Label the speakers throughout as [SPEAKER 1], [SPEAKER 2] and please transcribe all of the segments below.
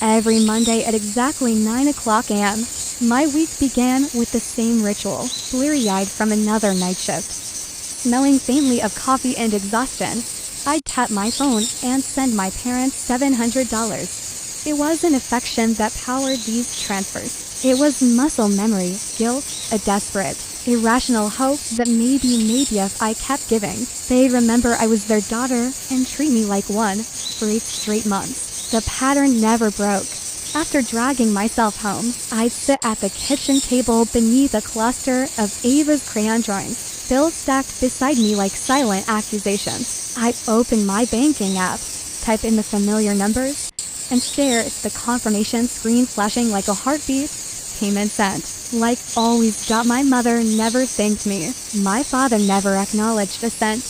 [SPEAKER 1] Every Monday at exactly 9 o'clock a.m., my week began with the same ritual, bleary-eyed from another night shift. Smelling faintly of coffee and exhaustion, I'd tap my phone and send my parents $700. It wasn't affection that powered these transfers. It was muscle memory, guilt, a desperate, irrational hope that maybe if I kept giving, they'd remember I was their daughter and treat me like one for 8 straight months. The pattern never broke. After dragging myself home, I'd sit at the kitchen table beneath a cluster of Ava's crayon drawings, bills stacked beside me like silent accusations. I'd open my banking app, type in the familiar numbers, and stare at the confirmation screen flashing like a heartbeat. Payment sent. Like always. My mother never thanked me. My father never acknowledged a cent.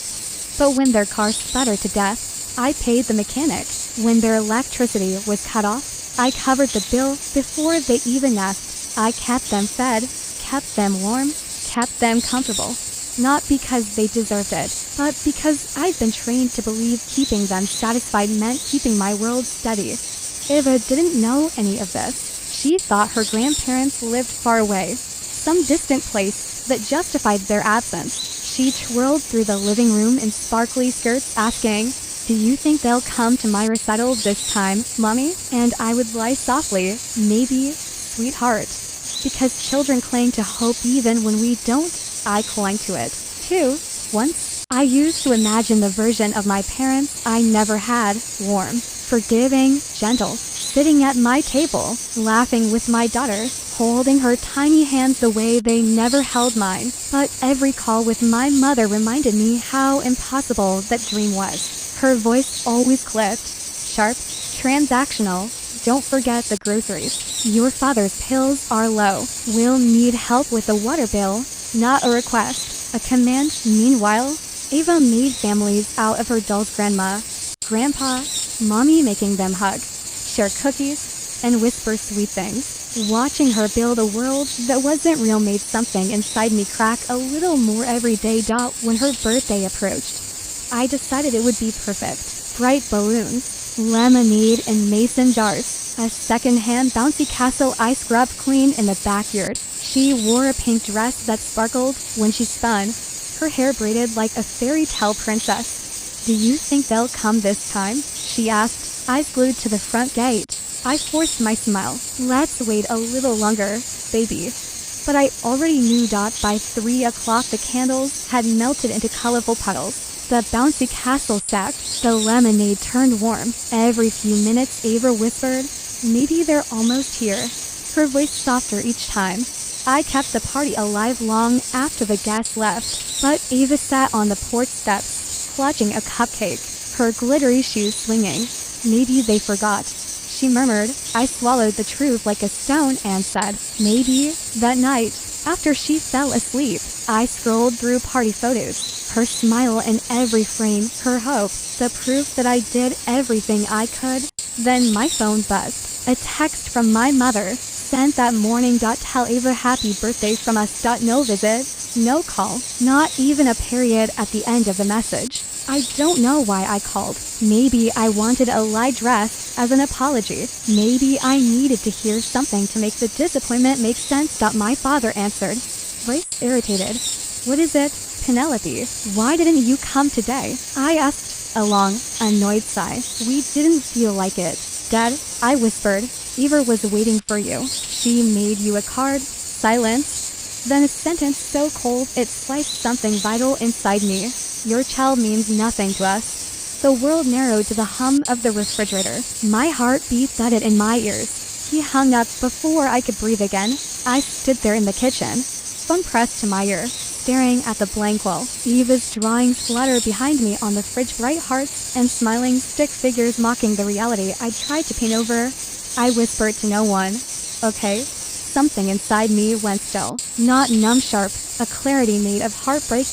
[SPEAKER 1] But when their car sputtered to death, I paid the mechanic. When their electricity was cut off, I covered the bill before they even asked. I kept them fed, kept them warm, kept them comfortable. Not because they deserved it, but because I'd been trained to believe keeping them satisfied meant keeping my world steady. Ava didn't know any of this. She thought her grandparents lived far away, some distant place that justified their absence. She twirled through the living room in sparkly skirts asking, "Do you think they'll come to my recital this time, Mommy?" And I would lie softly, "Maybe, sweetheart." Because children cling to hope even when we don't, I clung to it, too. Once, I used to imagine the version of my parents I never had, warm, forgiving, gentle, sitting at my table, laughing with my daughter, holding her tiny hands the way they never held mine. But every call with my mother reminded me how impossible that dream was. Her voice always clipped, sharp, transactional. "Don't forget the groceries. Your father's pills are low. We'll need help with the water bill." Not a request, a command. Meanwhile, Ava made families out of her doll's grandma, grandpa, mommy, making them hug, share cookies, and whisper sweet things. Watching her build a world that wasn't real made something inside me crack a little more every day. When her birthday approached, I decided it would be perfect. Bright balloons, lemonade in mason jars, a second-hand bouncy castle I scrubbed clean in the backyard. She wore a pink dress that sparkled when she spun, her hair braided like a fairy tale princess. "Do you think they'll come this time?" she asked, eyes glued to the front gate. I forced my smile. "Let's wait a little longer, baby." But I already knew. By 3 o'clock the candles had melted into colorful puddles. The bouncy castle sacked. The lemonade turned warm. Every few minutes Ava whispered, "Maybe they're almost here." Her voice softer each time. I kept the party alive long after the guests left. But Ava sat on the porch steps, clutching a cupcake, her glittery shoes swinging. "Maybe they forgot," she murmured. I swallowed the truth like a stone and said, "Maybe." That night, after she fell asleep, I scrolled through party photos, her smile in every frame, her hope, the proof that I did everything I could. Then my phone buzzed. A text from my mother, sent that morning. "Tell Ava happy birthday from us." No visit, no call, not even a period at the end of the message. I don't know why I called. Maybe I wanted a light dress as an apology. Maybe I needed to hear something to make the disappointment make sense. My father answered, voice irritated. "What is it, Penelope? Why didn't you come today?" I asked, a long, annoyed sigh. "We didn't feel like it, Dad," I whispered. "Eva was waiting for you. She made you a card." Silence. Then a sentence so cold it sliced something vital inside me. "Your child means nothing to us." The world narrowed to the hum of the refrigerator. My heartbeat thudded in my ears. He hung up before I could breathe again. I stood there in the kitchen, phone pressed to my ear, staring at the blank wall. Eva's drawings flutter behind me on the fridge, bright hearts and smiling stick figures mocking the reality I tried to paint over. I whispered to no one, "Okay." Something inside me went still. Not numb sharp, a clarity made of heartbreak.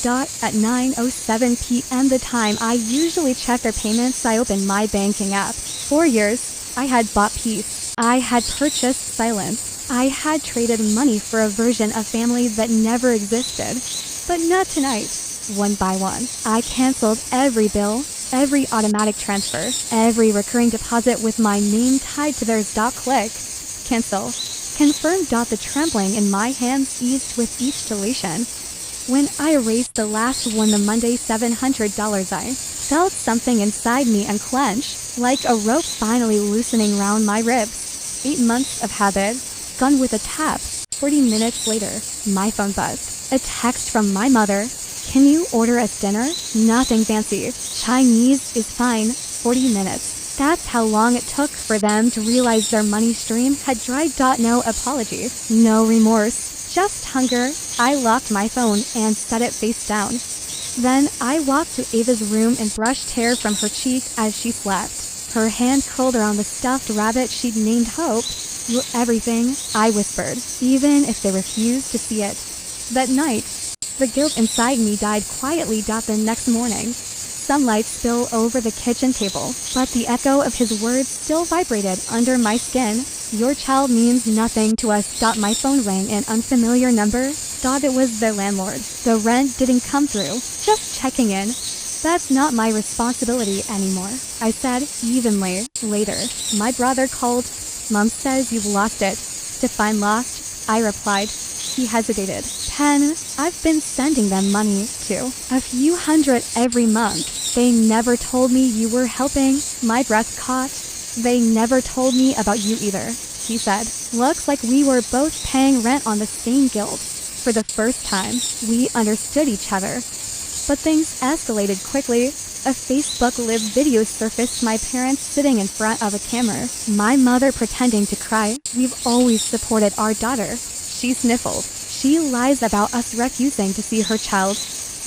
[SPEAKER 1] At 9:07 p.m. the time I usually check their payments, I opened my banking app. For years, I had bought peace. I had purchased silence. I had traded money for a version of family that never existed. But not tonight. One by one, I canceled every bill, Every automatic transfer, every recurring deposit with my name tied to theirs. Click. Cancel. Confirm. The trembling in my hands eased with each deletion. When I erased the last one, the Monday $700, I felt something inside me unclench, like a rope finally loosening round my ribs. 8 months of habit, gone with a tap. 40 minutes later, my phone buzzed. A text from my mother. Can you order us dinner? Nothing fancy. Chinese is fine. 40 minutes. That's how long it took for them to realize their money stream had dried. No apology, no remorse, just hunger. I locked my phone and set it face down. Then I walked to Ava's room and brushed hair from her cheek as she slept. Her hand curled around the stuffed rabbit she'd named Hope. You're everything, I whispered, even if they refused to see it. That night, the guilt inside me died quietly. The next morning, sunlight spilled over the kitchen table, but the echo of his words still vibrated under my skin. Your child means nothing to us. My phone rang, an unfamiliar number. It was the landlord. The rent didn't come through. Just checking in. That's not my responsibility anymore, I said evenly. Later, my brother called. Mom says you've lost it. Define lost, I replied. He hesitated. Pen, I've been sending them money, too. A few hundred every month. They never told me you were helping. My breath caught. They never told me about you either, he said. Looks like we were both paying rent on the same guild. For the first time, we understood each other. But things escalated quickly. A Facebook Live video surfaced, my parents sitting in front of a camera, my mother pretending to cry. We've always supported our daughter, she sniffled. She lies about us refusing to see her child.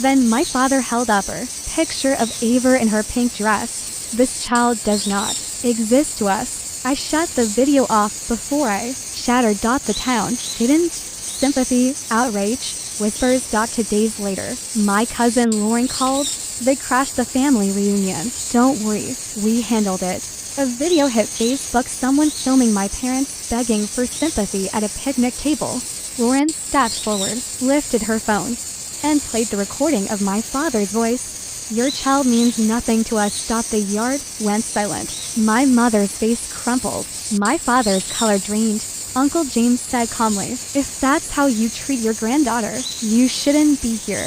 [SPEAKER 1] Then my father held up a picture of Ava in her pink dress. This child does not exist to us. I shut the video off before I shattered. The town didn't. Sympathy, outrage, whispers. 2 days later, my cousin Lauren called. They crashed the family reunion. Don't worry, we handled it. A video hit Facebook, someone filming my parents begging for sympathy at a picnic table. Lauren stepped forward, lifted her phone, and played the recording of my father's voice. Your child means nothing to us. The yard went silent. My mother's face crumpled. My father's color drained. Uncle James said calmly, if that's how you treat your granddaughter, you shouldn't be here.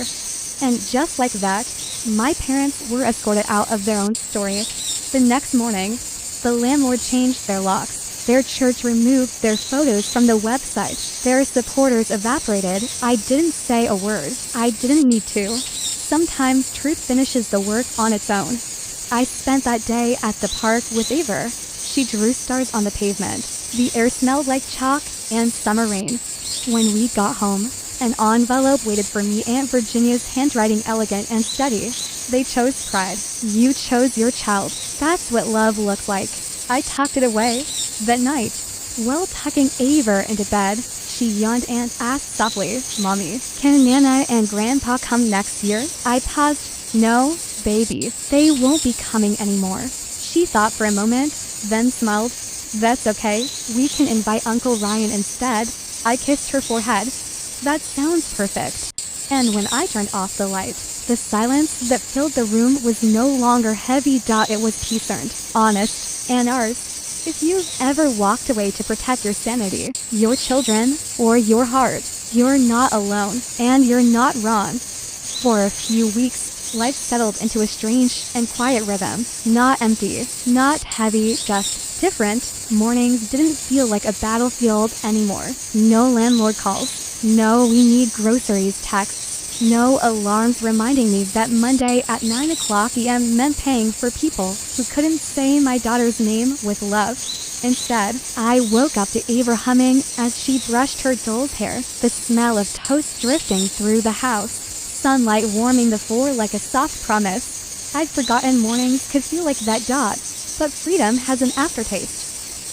[SPEAKER 1] And just like that, my parents were escorted out of their own story. The next morning, the landlord changed their locks. Their church removed their photos from the website. Their supporters evaporated. I didn't say a word. I didn't need to. Sometimes truth finishes the work on its own. I spent that day at the park with Ava. She drew stars on the pavement. The air smelled like chalk and summer rain. When we got home, an envelope waited for me. Aunt Virginia's handwriting, elegant and steady. They chose pride. You chose your child. That's what love looks like. I tucked it away. That night, while tucking Ava into bed, she yawned and asked softly, Mommy, can Nana and Grandpa come next year? I paused. No, baby, they won't be coming anymore. She thought for a moment, then smiled. That's okay, we can invite Uncle Ryan instead. I kissed her forehead. That sounds perfect. And when I turned off the light, the silence that filled the room was no longer heavy. It was peace-earned, honest, and ours. If you've ever walked away to protect your sanity, your children, or your heart, you're not alone, and you're not wrong. For a few weeks, life settled into a strange and quiet rhythm. Not empty, not heavy, just different. Mornings didn't feel like a battlefield anymore. No landlord calls. No we need groceries texts. No alarms reminding me that Monday at 9 o'clock a.m. meant paying for people who couldn't say my daughter's name with love. Instead, I woke up to Ava humming as she brushed her doll's hair, the smell of toast drifting through the house, sunlight warming the floor like a soft promise. I'd forgotten mornings could feel like that. But freedom has an aftertaste.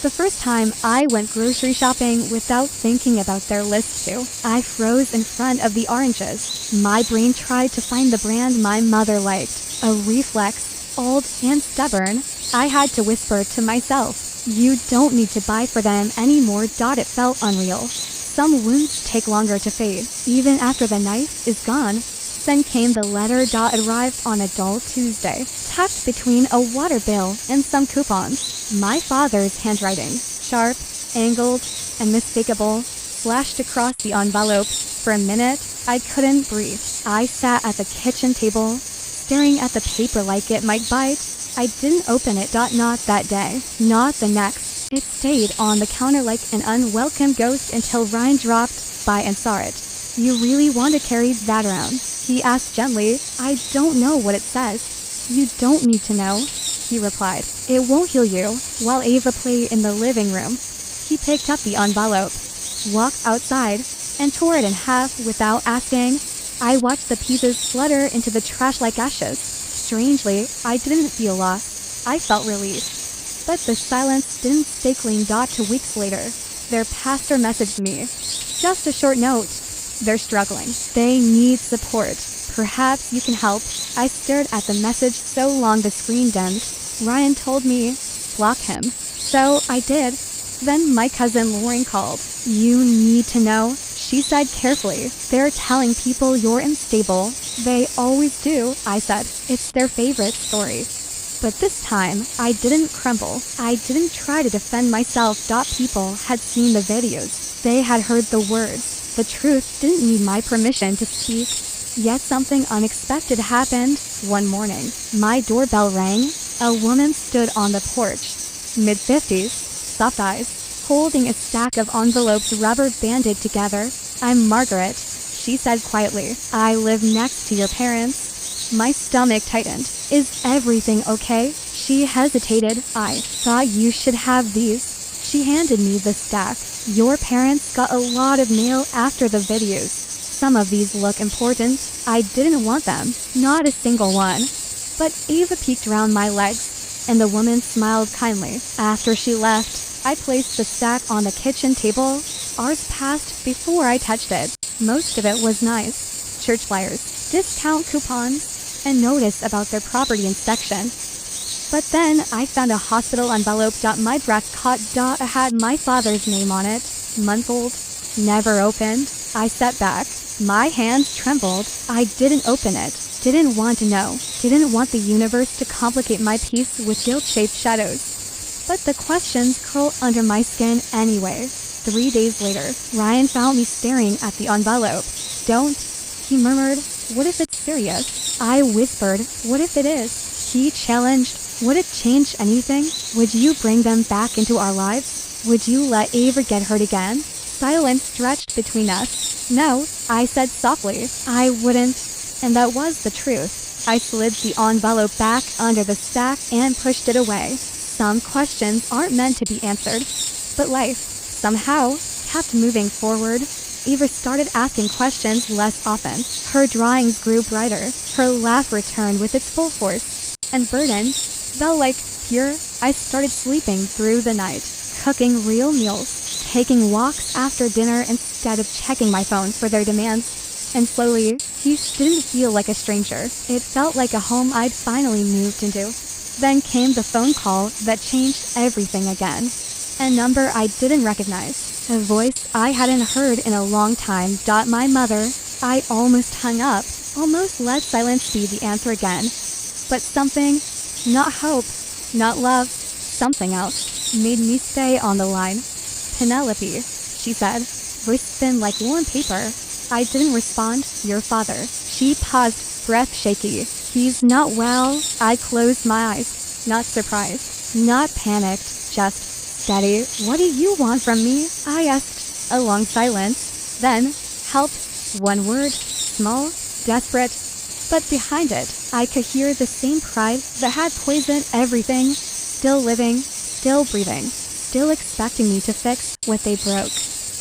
[SPEAKER 1] The first time I went grocery shopping without thinking about their list too, I froze in front of the oranges. My brain tried to find the brand my mother liked. A reflex, old and stubborn. I had to whisper to myself, you don't need to buy for them anymore. It felt unreal. Some wounds take longer to fade, even after the knife is gone. Then came the letter. Arrived on a dull Tuesday. tucked between a water bill and some coupons. My father's handwriting, sharp, angled, and mistakable, flashed across the envelope. For a minute, I couldn't breathe. I sat at the kitchen table, staring at the paper like it might bite. I didn't open it. Not that day. Not the next. It stayed on the counter like an unwelcome ghost until Ryan dropped by and saw it. You really want to carry that around? He asked gently. I don't know what it says. You don't need to know, he replied. It won't heal you. While Ava played in the living room, he picked up the envelope, walked outside, and tore it in half without asking. I watched the pieces flutter into the trash like ashes. Strangely, I didn't feel lost. I felt relief. But the silence didn't stay clean. 2 weeks later, their pastor messaged me. Just a short note. They're struggling. They need support. Perhaps you can help. I stared at the message so long the screen dimmed. Ryan told me, block him. So I did. Then my cousin Lauren called. You need to know, she said carefully. They're telling people you're unstable. They always do, I said. It's their favorite story. But this time, I didn't crumble. I didn't try to defend myself. People had seen the videos. They had heard the words. The truth didn't need my permission to speak. Yet something unexpected happened. One morning, my doorbell rang. A woman stood on the porch. Mid-50s, soft eyes, holding a stack of envelopes rubber-banded together. I'm Margaret, she said quietly. I live next to your parents. My stomach tightened. Is everything okay? She hesitated. I thought you should have these. She handed me the stack. Your parents got a lot of mail after the videos. Some of these look important. I didn't want them. Not a single one. But Ava peeked around my legs, and the woman smiled kindly. After she left, I placed the stack on the kitchen table. Hours passed before I touched it. Most of it was nice. Church flyers, discount coupons, and notice about their property inspection. But then I found a hospital envelope. My breath caught. Had my father's name on it. Month old. Never opened. I sat back. My hands trembled. I didn't open it. Didn't want to know. Didn't want the universe to complicate my peace with guilt-shaped shadows. But the questions curled under my skin anyway. 3 days later, Ryan found me staring at the envelope. Don't, he murmured. What if it's serious? I whispered. What if it is? He challenged. Would it change anything? Would you bring them back into our lives? Would you let Ava get hurt again? Silence stretched between us. No, I said softly. I wouldn't. And that was the truth. I slid the envelope back under the stack and pushed it away. Some questions aren't meant to be answered. But life, somehow, kept moving forward. Eva started asking questions less often. Her drawings grew brighter. Her laugh returned with its full force. And burden felt like pure. I started sleeping through the night, cooking real meals, taking walks after dinner instead of checking my phone for their demands. And slowly, he didn't feel like a stranger. It felt like a home I'd finally moved into. Then came the phone call that changed everything again. A number I didn't recognize. A voice I hadn't heard in a long time. My mother. I almost hung up. Almost let silence be the answer again. But something, not hope, not love, something else, made me stay on the line. Penelope, she said, voice thin like worn paper. I didn't respond. Your father. She paused, breath shaky. He's not well. I closed my eyes. Not surprised. Not panicked. Just steady. What do you want from me? I asked. A long silence. Then, help. One word. Small. Desperate. But behind it, I could hear the same pride that had poisoned everything. Still living. Still breathing. Still expecting me to fix what they broke.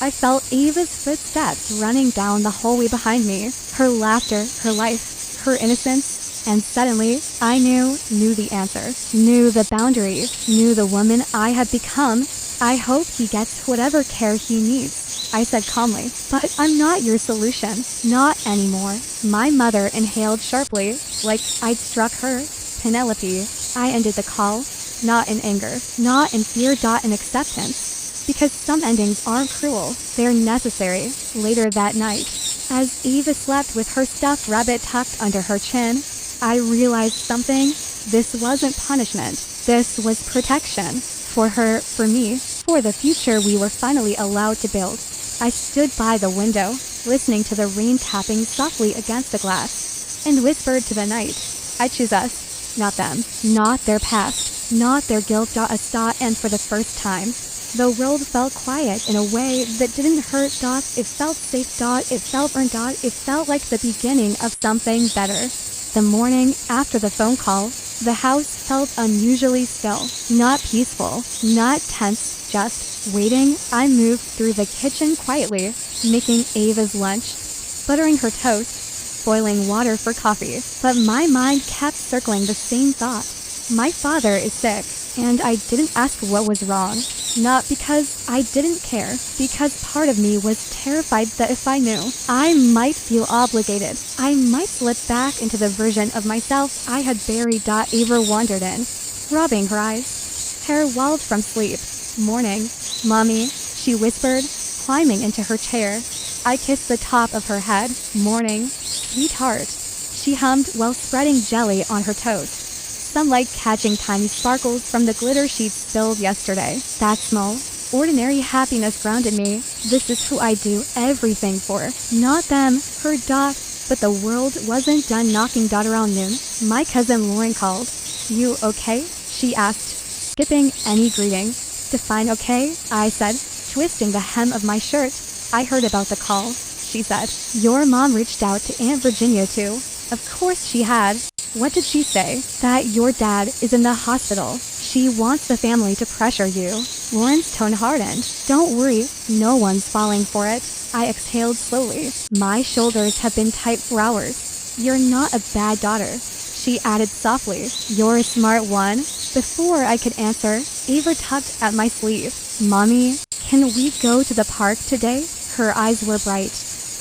[SPEAKER 1] I felt Ava's footsteps running down the hallway behind me. Her laughter, her life, her innocence. And suddenly, I knew the answer. Knew the boundary. Knew the woman I had become. I hope he gets whatever care he needs, I said calmly. But I'm not your solution. Not anymore. My mother inhaled sharply, like I'd struck her. Penelope. I ended the call. Not in anger. Not in fear. In acceptance. Because some endings aren't cruel, they're necessary. Later that night, as Eva slept with her stuffed rabbit tucked under her chin, I realized something. This wasn't punishment. This was protection. For her, for me, for the future we were finally allowed to build. I stood by the window, listening to the rain tapping softly against the glass, and whispered to the night, I choose us, not them, not their past, not their guilt. And for the first time, the world felt quiet in a way that didn't hurt. It felt safe. It felt earned. It felt like the beginning of something better. The morning after the phone call, the house felt unusually still, not peaceful, not tense, just waiting. I moved through the kitchen quietly, making Ava's lunch, buttering her toast, boiling water for coffee. But my mind kept circling the same thought. My father is sick, and I didn't ask what was wrong. Not because I didn't care, because part of me was terrified that if I knew, I might feel obligated. I might slip back into the version of myself I had buried. Ava wandered in, rubbing her eyes. Hair walled from sleep. Morning, Mommy, she whispered, climbing into her chair. I kissed the top of her head. Morning, sweetheart, she hummed while spreading jelly on her toast. Sunlight catching tiny sparkles from the glitter she'd spilled yesterday. That small, ordinary happiness grounded me. This is who I do everything for. Not them, her. But the world wasn't done knocking. Around noon, my cousin Lauren called. You okay? She asked, skipping any greeting. Define okay, I said, twisting the hem of my shirt. I heard about the call, she said. Your mom reached out to Aunt Virginia too. Of course she had. What did she say? That your dad is in the hospital. She wants the family to pressure you. Lauren's tone hardened. Don't worry, no one's falling for it. I exhaled slowly. My shoulders have been tight for hours. You're not a bad daughter, she added softly. You're a smart one. Before I could answer, Ava tugged at my sleeve. Mommy, can we go to the park today? Her eyes were bright,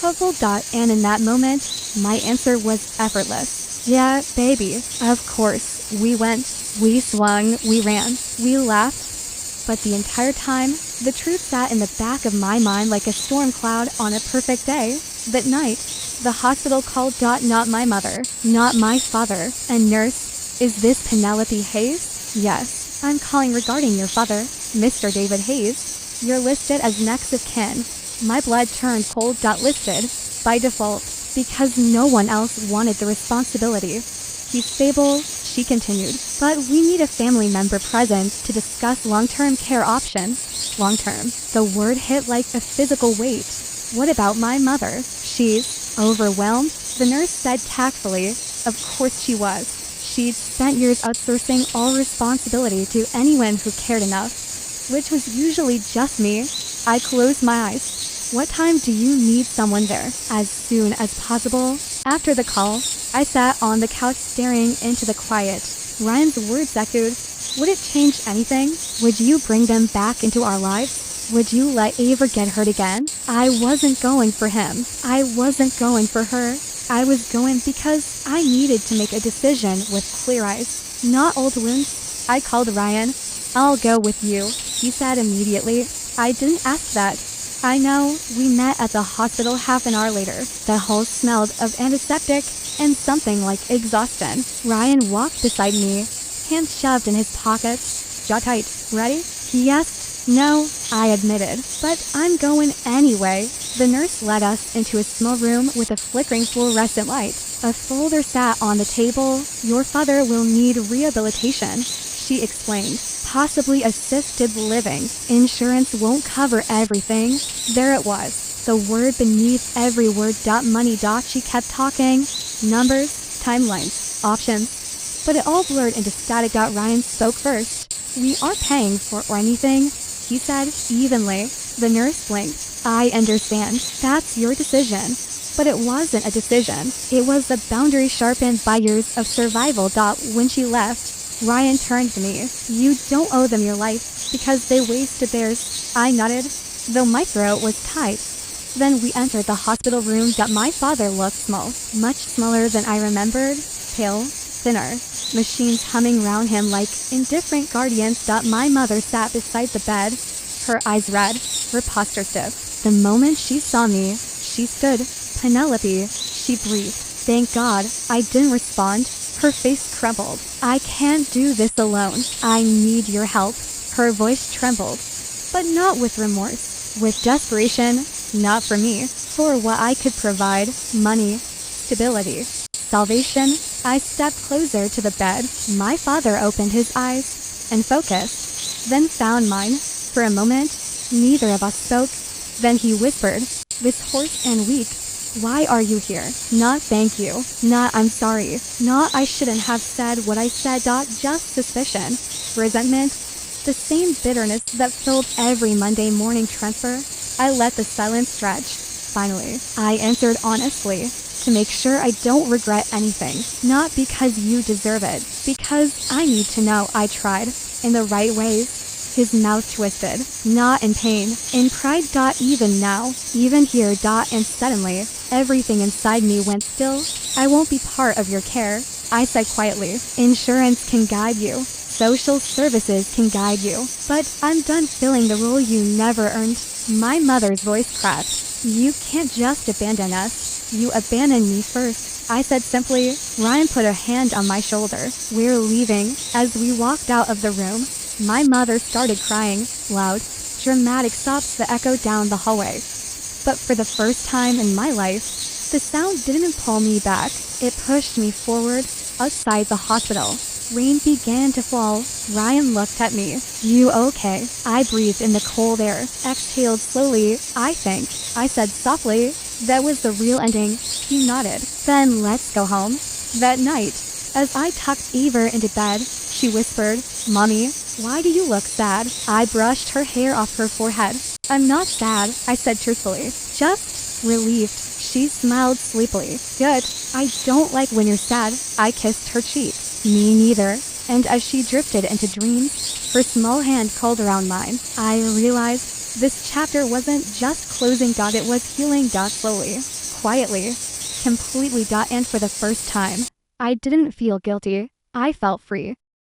[SPEAKER 1] puzzled. And in that moment, my answer was effortless. Yeah, baby, of course. We went, we swung, we ran, we laughed. But the entire time, the truth sat in the back of my mind like a storm cloud on a perfect day. That night, the hospital called. Not my mother, not my father. And nurse, is this Penelope Hayes? Yes, I'm calling regarding your father, Mr. David Hayes. You're listed as next of kin. My blood turned cold. Listed, by default, because no one else wanted the responsibility. He's stable, she continued, but we need a family member present to discuss long-term care options. Long-term. The word hit like a physical weight. What about my mother? She's overwhelmed, the nurse said tactfully. Of course she was. She'd spent years outsourcing all responsibility to anyone who cared enough, which was usually just me. I closed my eyes. What time do you need someone there? As soon as possible. After the call, I sat on the couch staring into the quiet. Ryan's words echoed. Would it change anything? Would you bring them back into our lives? Would you let Ava get hurt again? I wasn't going for him. I wasn't going for her. I was going because I needed to make a decision with clear eyes, not old wounds. I called Ryan. I'll go with you, he said immediately. I didn't ask that. I know. We met at the hospital half an hour later. The house smelled of antiseptic and something like exhaustion. Ryan walked beside me, hands shoved in his pockets. Jaw tight. Ready? He asked. No, I admitted. But I'm going anyway. The nurse led us into a small room with a flickering fluorescent light. A folder sat on the table. Your father will need rehabilitation, she explained. Possibly assisted living. Insurance won't cover everything. There it was. The word beneath every word. Money. She kept talking. Numbers, timelines, options. But it all blurred into static. Ryan spoke first. We aren't paying for anything, he said evenly. The nurse blinked. I understand. That's your decision. But it wasn't a decision. It was a boundary sharpened by years of survival. When she left, Ryan turned to me. You don't owe them your life, because they wasted theirs. I nodded, though my throat was tight. Then we entered the hospital room. My father looked small, much smaller than I remembered, pale, thinner, machines humming round him like indifferent guardians. My mother sat beside the bed, her eyes red, her posture stiff. The moment she saw me, she stood. Penelope, she breathed. Thank God, I didn't respond. Her face crumbled. I can't do this alone. I need your help. Her voice trembled, but not with remorse, with desperation, not for me, for what I could provide, money, stability, salvation. I stepped closer to the bed. My father opened his eyes and focused, then found mine. For a moment, neither of us spoke. Then he whispered, this hoarse and weak, why are you here? Not thank you, not I'm sorry, not I shouldn't have said what I said. Just suspicion, resentment, the same bitterness that filled every Monday morning transfer. I let the silence stretch. Finally, I answered honestly, to make sure I don't regret anything. Not because you deserve it, because I need to know I tried, in the right ways. His mouth twisted, not in pain, in pride. Even now, even here. And suddenly, everything inside me went still. I won't be part of your care, I said quietly. Insurance can guide you. Social services can guide you. But I'm done filling the role you never earned. My mother's voice cracked. You can't just abandon us. You abandoned me first, I said simply. Ryan put a hand on my shoulder. We're leaving. As we walked out of the room, my mother started crying, loud, dramatic sobs that echoed down the hallway. But for the first time in my life, the sound didn't pull me back. It pushed me forward. Outside the hospital, rain began to fall. Ryan looked at me. You okay? I breathed in the cold air, exhaled slowly. I think, I said softly. That was the real ending. He nodded. Then let's go home. That night, as I tucked Eva into bed, she whispered, Mommy, why do you look sad? I brushed her hair off her forehead. I'm not sad, I said truthfully. Just relieved. She smiled sleepily. Good. I don't like when you're sad. I kissed her cheek. Me neither. And as she drifted into dreams, her small hand curled around mine, I realized this chapter wasn't just closing. It was healing. Slowly, quietly, completely. And for the first time, I didn't feel guilty. I felt free.